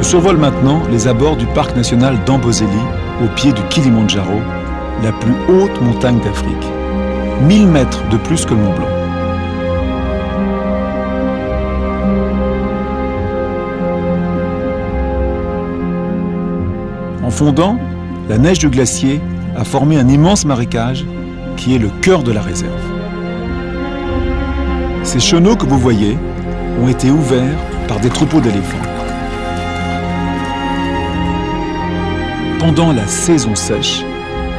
survole maintenant les abords du parc national d'Amboseli, au pied du Kilimandjaro, la plus haute montagne d'Afrique. 1000 mètres de plus que le Mont Blanc. En fondant, la neige du glacier a formé un immense marécage qui est le cœur de la réserve. Ces chenaux que vous voyez ont été ouverts par des troupeaux d'éléphants. Pendant la saison sèche,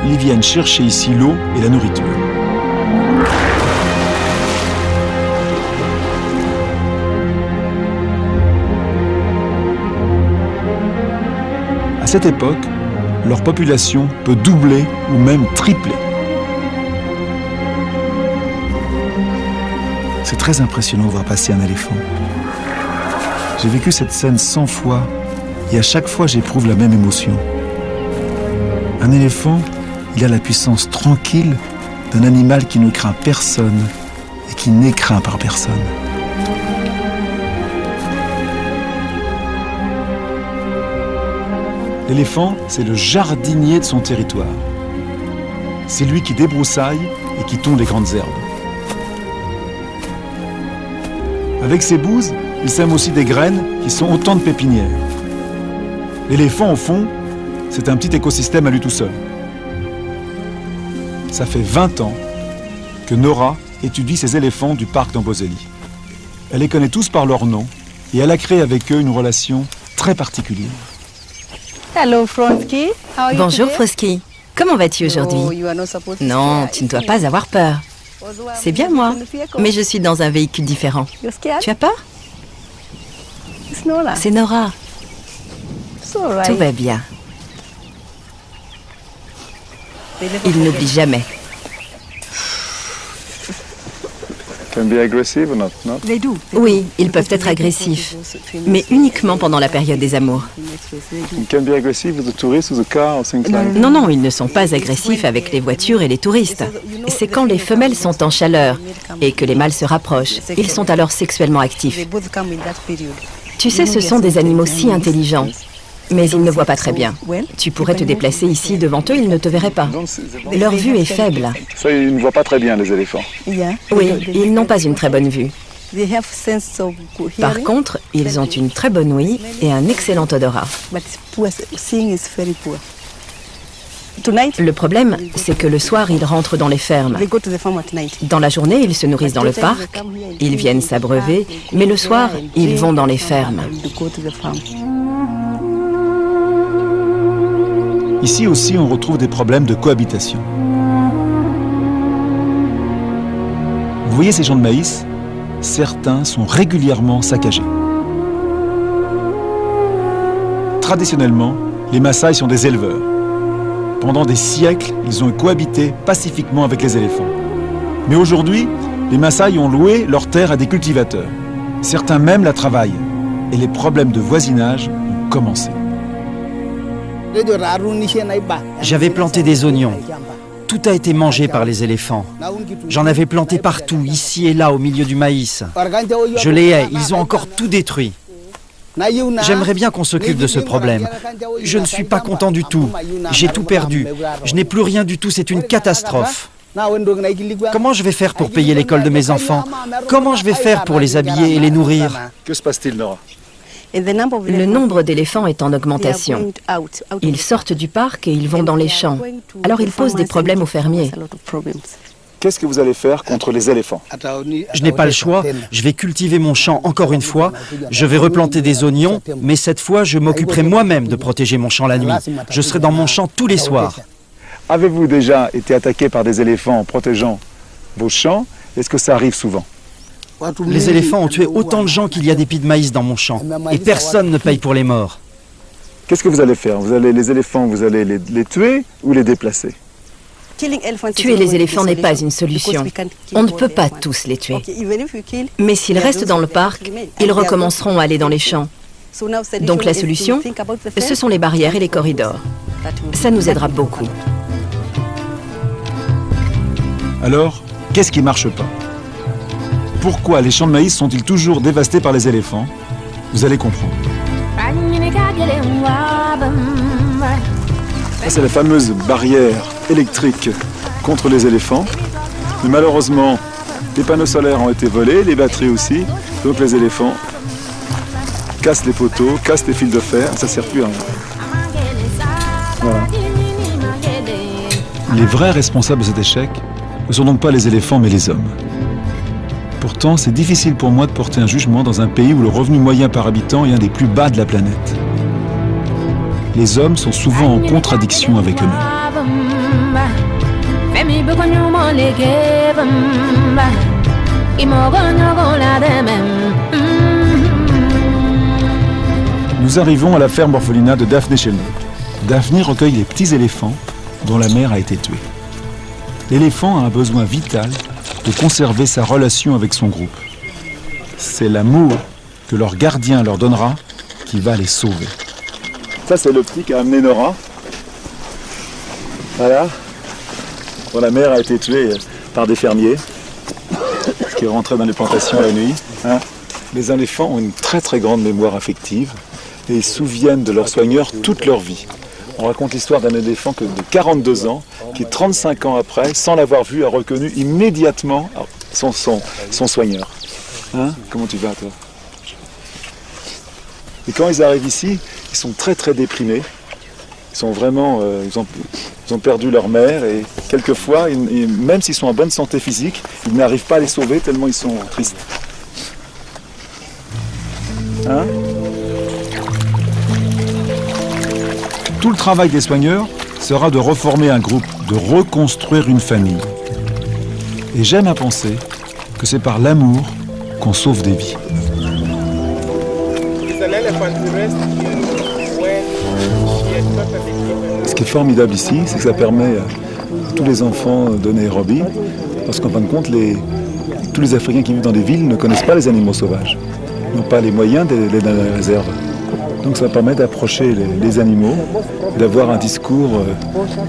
ils viennent chercher ici l'eau et la nourriture. À cette époque, leur population peut doubler ou même tripler. C'est très impressionnant de voir passer un éléphant. J'ai vécu cette scène 100 fois et à chaque fois j'éprouve la même émotion. Un éléphant, il a la puissance tranquille d'un animal qui ne craint personne et qui n'est craint par personne. L'éléphant, c'est le jardinier de son territoire. C'est lui qui débroussaille et qui tonde les grandes herbes. Avec ses bouses, il sème aussi des graines qui sont autant de pépinières. L'éléphant, au fond, c'est un petit écosystème à lui tout seul. Ça fait 20 ans que Nora étudie ces éléphants du parc d'Amboseli. Elle les connaît tous par leur nom et elle a créé avec eux une relation très particulière. Hello, Frosky. How are you Bonjour today? Frosky, comment vas-tu aujourd'hui? Oh, you are not supposed to Non, cry. tu ne dois pas avoir peur. C'est bien moi, mais je suis dans un véhicule différent. You're scared? Tu as peur? It's Nora. C'est Nora, It's all right. tout va bien. Il n'oublie jamais. Can be aggressive or not? No? Oui, ils peuvent être agressifs, mais uniquement pendant la période des amours. It can be aggressive with the tourists, with the car, or things like that. Non, non, ils ne sont pas agressifs avec les voitures et les touristes. C'est quand les femelles sont en chaleur et que les mâles se rapprochent. Ils sont alors sexuellement actifs. They both come in that period. Tu sais, ce sont des animaux si intelligents, mais ils ne voient pas très bien. Tu pourrais te déplacer ici devant eux, ils ne te verraient pas. Leur vue est faible. Ça, ils ne voient pas très bien, les éléphants. Yeah. Oui, ils n'ont pas une très bonne vue. They have sense of Par hearing, contre, ils ont une très bonne ouïe et un excellent odorat. but poor seeing is very poor. Tonight, Le problème, c'est que le soir, ils rentrent dans les fermes. they go to the farm at night. Dans la journée, ils se nourrissent dans le parc, ils viennent s'abreuver, mais le soir, ils vont dans les fermes. They go to the farm. Ici aussi, on retrouve des problèmes de cohabitation. Vous voyez ces champs de maïs? Certains sont régulièrement saccagés. Traditionnellement, les Maasai sont des éleveurs. Pendant des siècles, ils ont cohabité pacifiquement avec les éléphants. Mais aujourd'hui, les Maasai ont loué leurs terres à des cultivateurs. Certains même la travaillent. Et les problèmes de voisinage ont commencé. J'avais planté des oignons. Tout a été mangé par les éléphants. J'en avais planté partout, ici et là, au milieu du maïs. Je les hais, ils ont encore tout détruit. J'aimerais bien qu'on s'occupe de ce problème. Je ne suis pas content du tout. J'ai tout perdu. Je n'ai plus rien du tout, c'est une catastrophe. Comment je vais faire pour payer l'école de mes enfants? Comment je vais faire pour les habiller et les nourrir? Que se passe-t-il, Nora? And the number of Le elephants, nombre d'éléphants est en they are augmentation. going out of Ils sortent du parc et ils vont dans les champs. Alors ils posent des problèmes aux fermiers. A lot of problems. Qu'est-ce que vous allez faire contre les éléphants? Je n'ai pas le choix. Je vais cultiver mon champ encore une fois. Je vais replanter des oignons, mais cette fois, je m'occuperai moi-même de protéger mon champ la nuit. Je serai dans mon champ tous les soirs. Avez-vous déjà été attaqué par des éléphants en protégeant vos champs? Est-ce que ça arrive souvent? Les éléphants ont tué autant de gens qu'il y a d'épis de maïs dans mon champ. Et personne ne paye pour les morts. Qu'est-ce que vous allez faire? Les éléphants, vous allez les tuer ou les déplacer? Tuer les éléphants n'est pas une solution. On ne peut pas tous les tuer. Mais s'ils restent dans le parc, ils recommenceront à aller dans les champs. Donc la solution, ce sont les barrières et les corridors. Ça nous aidera beaucoup. Alors, qu'est-ce qui ne marche pas? Pourquoi les champs de maïs sont-ils toujours dévastés par les éléphants? Vous allez comprendre. Ça, c'est la fameuse barrière électrique contre les éléphants. Mais malheureusement, les panneaux solaires ont été volés, les batteries aussi. Donc les éléphants cassent les poteaux, cassent les fils de fer, ça ne sert plus à rien. Voilà. Les vrais responsables de cet échec ne sont donc pas les éléphants mais les hommes. Pourtant, c'est difficile pour moi de porter un jugement dans un pays où le revenu moyen par habitant est un des plus bas de la planète. Les hommes sont souvent en contradiction avec eux-mêmes. Nous arrivons à la ferme orphelinat de Daphné Shelnut. Daphné recueille les petits éléphants dont la mère a été tuée. L'éléphant a un besoin vital de conserver sa relation avec son groupe. C'est l'amour que leur gardien leur donnera qui va les sauver. Ça, c'est le petit qui a amené Nora. Voilà. Dont la mère a été tuée par des fermiers qui rentraient dans les plantations la nuit. Hein. Les éléphants ont une très très grande mémoire affective et ils se souviennent de leurs soigneurs toute leur vie. On raconte l'histoire d'un éléphant de 42 ans qui, 35 ans après, sans l'avoir vu, a reconnu immédiatement son soigneur. Hein? Comment tu vas, toi? Et quand ils arrivent ici, ils sont très très déprimés. Ils sont vraiment, ils ont perdu leur mère et quelquefois, même s'ils sont en bonne santé physique, ils n'arrivent pas à les sauver tellement ils sont tristes. Hein? Tout le travail des soigneurs sera de reformer un groupe, de reconstruire une famille. Et j'aime à penser que c'est par l'amour qu'on sauve des vies. Ce qui est formidable ici, c'est que ça permet à tous les enfants de Nairobi, parce qu'en fin de compte, tous les Africains qui vivent dans des villes ne connaissent pas les animaux sauvages. Ils n'ont pas les moyens d'aller dans les réserves. Donc ça permet d'approcher les animaux, d'avoir un discours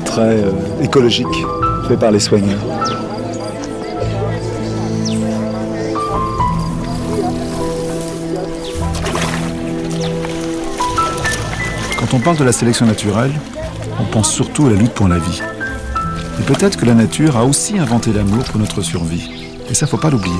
très écologique fait par les soigneurs. Quand on parle de la sélection naturelle, on pense surtout à la lutte pour la vie. Et peut-être que la nature a aussi inventé l'amour pour notre survie. Et ça, faut pas l'oublier.